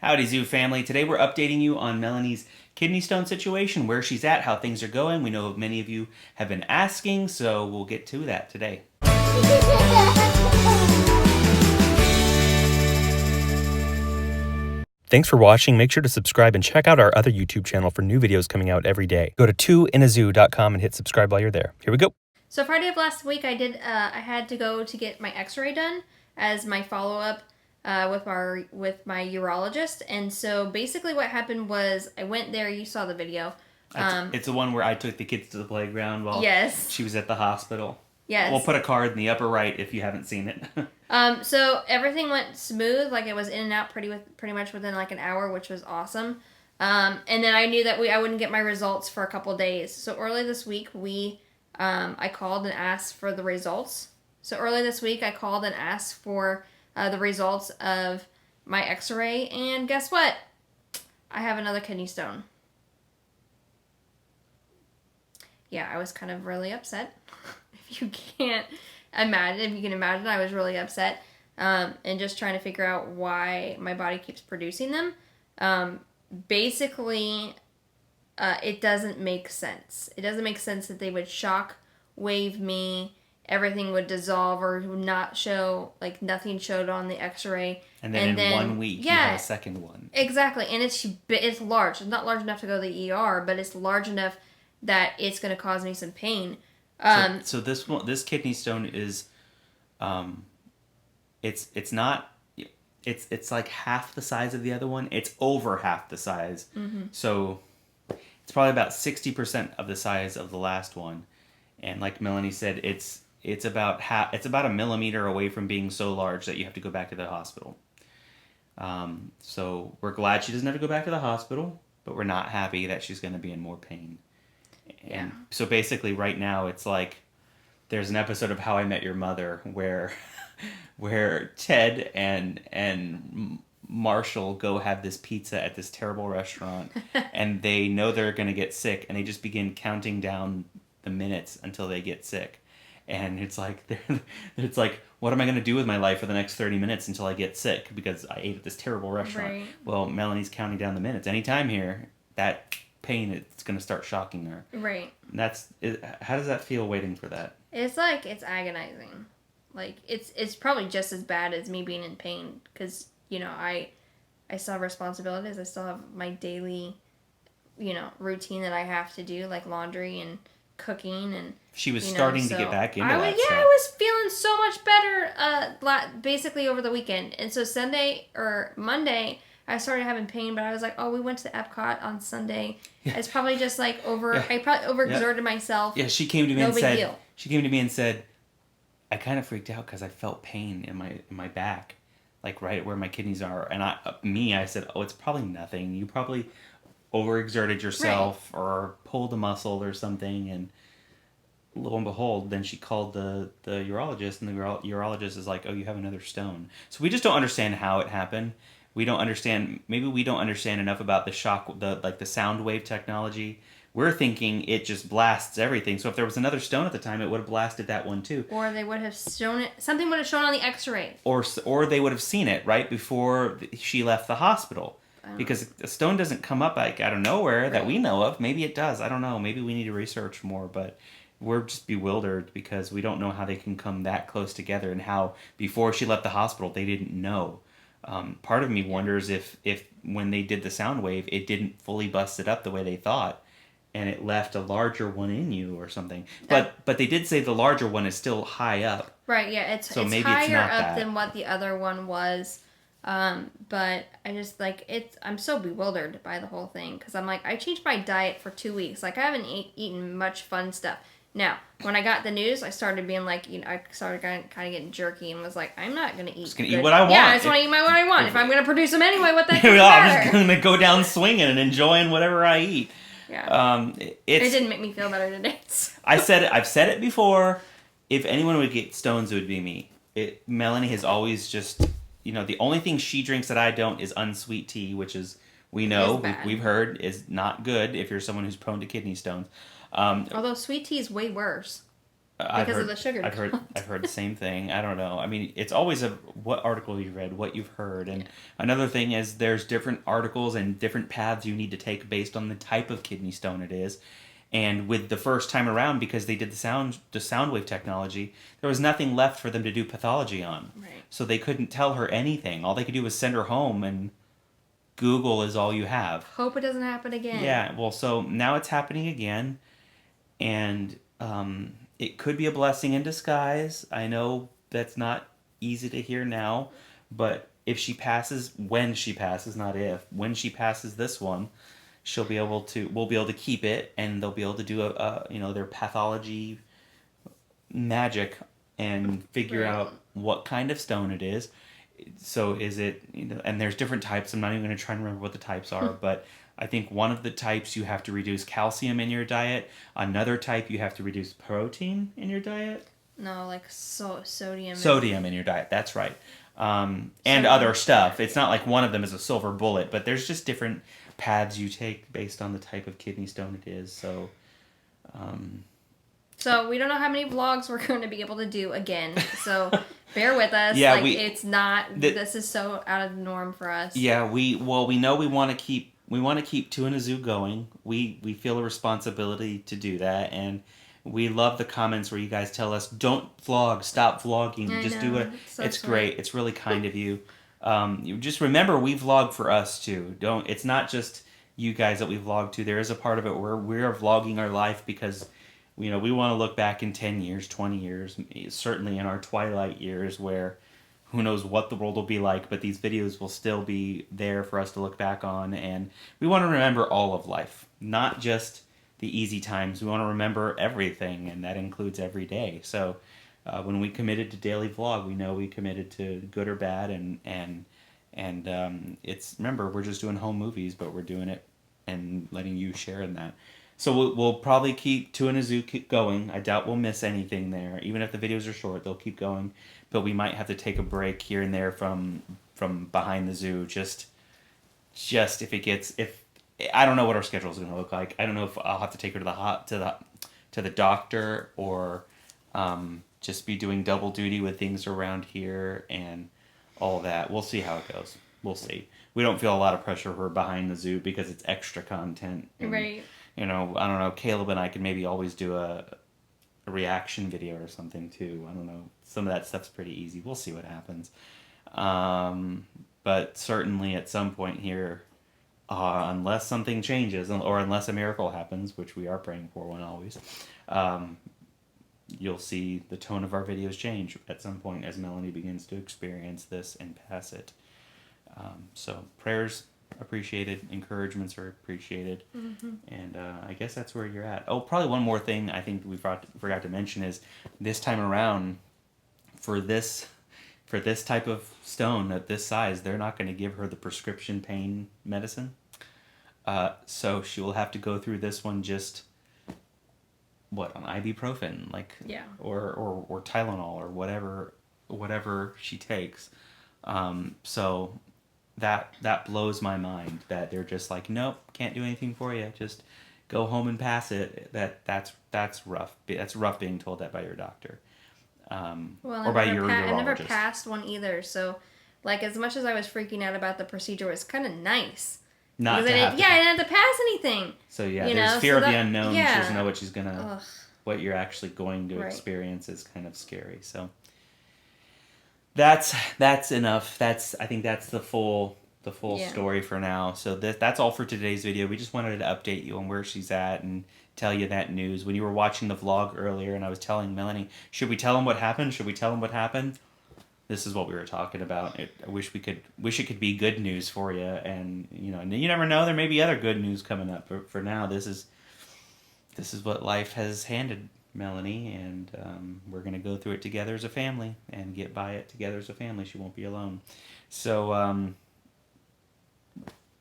Howdy Zoo family. Today we're updating you on Melanie's kidney stone situation, where she's at, how things are going. We know many of you have been asking, so we'll get to that today. Thanks for watching. Make sure to subscribe and check out our other YouTube channel for new videos coming out every day. Go to twoinazoo.com and hit subscribe while you're there. Here we go. So Friday of last week, I had to go to get my X-ray done as my follow-up with my urologist. And so basically, what happened was I went there. You saw the video. It's the one where I took the kids to the playground while she was at the hospital. Yes. We'll put a card in the upper right if you haven't seen it. So everything went smooth. Like, it was in and out pretty much within like an hour, which was awesome. And then I knew that I wouldn't get my results for a couple days. So early this week, I called and asked for the results. So early this week, I called and asked for the results of my X-ray, and guess what? I have another kidney stone. Yeah, I was kind of really upset. If you can imagine, I was really upset, and just trying to figure out why my body keeps producing them. Basically, it doesn't make sense. It doesn't make sense that they would shock wave me, everything would dissolve or not show, like nothing showed on the X-ray. And then in 1 week, you have a second one. Exactly, and it's large. It's not large enough to go to the ER, but it's large enough that it's going to cause me some pain. So this kidney stone is, it's not, it's like half the size of the other one. It's over half the size. Mm-hmm. So it's probably about 60% of the size of the last one. And like Melanie said, it's about a millimeter away from being so large that you have to go back to the hospital. So we're glad she doesn't have to go back to the hospital, but we're not happy that she's going to be in more pain. And so basically right now it's like there's an episode of How I Met Your Mother where Ted and Marshall go have this pizza at this terrible restaurant, and they know they're going to get sick, and they just begin counting down the minutes until they get sick. And it's like, what am I going to do with my life for the next 30 minutes until I get sick because I ate at this terrible restaurant? Right. Well, Melanie's counting down the minutes. Anytime here, that pain, it's going to start shocking her. Right. How does that feel waiting for that? It's like, it's agonizing. Like, it's probably just as bad as me being in pain because, I still have responsibilities. I still have my daily, routine that I have to do, like laundry and cooking, and she was starting to get back into that. Yeah, I was feeling so much better basically over the weekend. And so Sunday or Monday, I started having pain, but I was like, oh, we went to the Epcot on Sunday. Yeah. It's probably just like I probably overexerted myself. Yeah, she came to me and said, I kind of freaked out because I felt pain in my back, like right where my kidneys are. And I said, oh, it's probably nothing. You probably overexerted yourself or pulled a muscle or something. And lo and behold, then she called the urologist, and the urologist is like, oh, you have another stone. So we just don't understand how it happened. Maybe we don't understand enough about the shock, the sound wave technology. We're thinking it just blasts everything. So if there was another stone at the time, it would have blasted that one too. Or they would have shown it. Something would have shown on the X-ray. Or they would have seen it right before she left the hospital. Because a stone doesn't come up like out of nowhere that we know of. Maybe it does. I don't know. Maybe we need to research more. But we're just bewildered because we don't know how they can come that close together, and how before she left the hospital they didn't know. Part of me wonders if when they did the sound wave, it didn't fully bust it up the way they thought, and it left a larger one in you or something. But they did say the larger one is still high up. Right, yeah. It's higher up than what the other one was. But I just, I'm so bewildered by the whole thing, because I'm like, I changed my diet for 2 weeks. Like, I haven't eaten much fun stuff. Now, when I got the news, I started being like, I started kind of getting jerky and was like, I'm not going to eat. Just going to eat what I want. Yeah, I just want to eat what I want. If I'm going to produce them anyway, what the heck I'm just going to go down swinging and enjoying whatever I eat. Yeah. It didn't make me feel better today. I've said it before. If anyone would get stones, it would be me. Melanie has always just, the only thing she drinks that I don't is unsweet tea, which is, we've heard is not good if you're someone who's prone to kidney stones. Although sweet tea is way worse. because of the sugar. I've heard the same thing. I don't know. I mean, it's always what article you read, what you've heard, and another thing is there's different articles and different paths you need to take based on the type of kidney stone it is. And with the first time around, because they did the sound wave technology, there was nothing left for them to do pathology on. Right. So they couldn't tell her anything. All they could do was send her home, and Google is all you have. Hope it doesn't happen again. Yeah. Well, so now it's happening again, and it could be a blessing in disguise. I know that's not easy to hear now, but if she passes, when she passes, not if, when she passes this one, we'll be able to keep it, and they'll be able to do their pathology magic and figure out what kind of stone it is. So is it, and there's different types. I'm not even going to try and remember what the types are, but I think one of the types you have to reduce calcium in your diet. Another type you have to reduce protein in your diet. No, like sodium. Sodium in your diet. That's right. And other stuff. It's not like one of them is a silver bullet, but there's just different paths you take based on the type of kidney stone it is. So. So we don't know how many vlogs we're going to be able to do again. So bear with us. Yeah, it's not. This is so out of the norm for us. Yeah, we know we want to keep Two in a Zoo going. We feel a responsibility to do that, and we love the comments where you guys tell us, "Don't vlog, stop vlogging, just do it." It's great. It's really kind of you. You just remember we vlog for us too. It's not just you guys that we vlog to. There is a part of it where we're vlogging our life because we want to look back in 10 years, 20 years, certainly in our twilight years where who knows what the world will be like, but these videos will still be there for us to look back on, and we want to remember all of life, not just the easy times. We want to remember everything, and that includes every day. So when we committed to daily vlog, we know we committed to good or bad, and it's, remember, we're just doing home movies, but we're doing it and letting you share in that. So we'll probably keep Two in a Zoo keep going. I doubt we'll miss anything there. Even if the videos are short, they'll keep going. But we might have to take a break here and there from behind the zoo. Just if I don't know what our schedule is going to look like. I don't know if I'll have to take her to the doctor or just be doing double duty with things around here and all that. We'll see how it goes. We'll see. We don't feel a lot of pressure for behind the zoo because it's extra content. And, right. I don't know, Caleb and I could maybe always do a reaction video or something too. I don't know. Some of that stuff's pretty easy. We'll see what happens. But certainly at some point here, unless something changes or unless a miracle happens, which we are praying for one always, you'll see the tone of our videos change at some point as Melanie begins to experience this and pass it. So prayers appreciated, encouragements are appreciated, and I guess that's where you're at. Oh, probably one more thing I think we forgot to mention is this time around, for this type of stone at this size, they're not going to give her the prescription pain medicine, so she will have to go through this one just on ibuprofen, or Tylenol or whatever she takes. So that blows my mind that they're just like, nope, can't do anything for you, just go home and pass it. That's rough. That's rough being told that by your doctor, or by your urologist. I never passed one either, so as much as I was freaking out about the procedure, it was kind of nice. I didn't have to pass anything. So there's fear of the unknown. Yeah. She doesn't know what what you're actually going to experience is kind of scary. So that's enough. I think that's the full story for now. So that's all for today's video. We just wanted to update you on where she's at and tell you that news. When you were watching the vlog earlier and I was telling Melanie, should we tell him what happened? Should we tell him what happened? This is what we were talking about. I wish it could be good news for you, and you never know. There may be other good news coming up. But for now, this is what life has handed Melanie, and we're gonna go through it together as a family and get by it together as a family. She won't be alone. So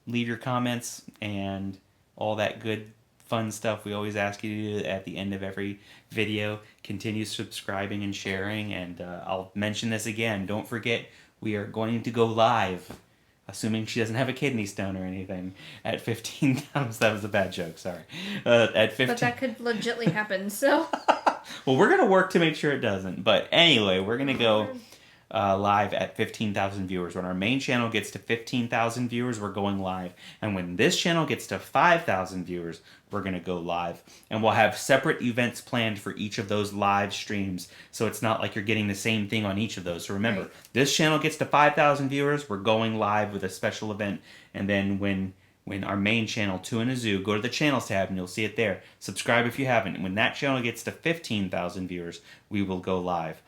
leave your comments and all that good fun stuff we always ask you to do at the end of every video. Continue subscribing and sharing, and I'll mention this again. Don't forget, we are going to go live, assuming she doesn't have a kidney stone or anything, at 15,000. That was a bad joke, sorry. At 15. But that could legitly happen, so. Well, we're going to work to make sure it doesn't. But anyway, we're going to go live at 15,000 viewers. When our main channel gets to 15,000 viewers, we're going live. And when this channel gets to 5,000 viewers, we're going to go live. And we'll have separate events planned for each of those live streams. So it's not like you're getting the same thing on each of those. So remember, Right. this channel gets to 5,000 viewers, we're going live with a special event. And then when our main channel, Two in a Zoo, go to the channels tab and you'll see it there. Subscribe if you haven't. And when that channel gets to 15,000 viewers, we will go live.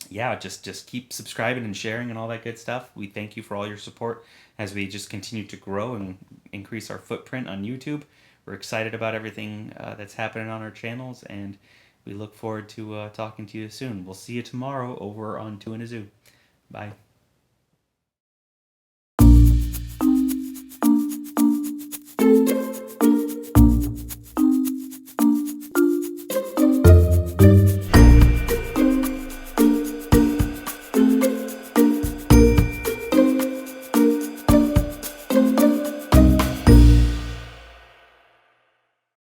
Yeah, just keep subscribing and sharing and all that good stuff. We thank you for all your support as we just continue to grow and increase our footprint on YouTube. We're excited about everything that's happening on our channels, and we look forward to talking to you soon. We'll see you tomorrow over on Two in a Zoo. Bye.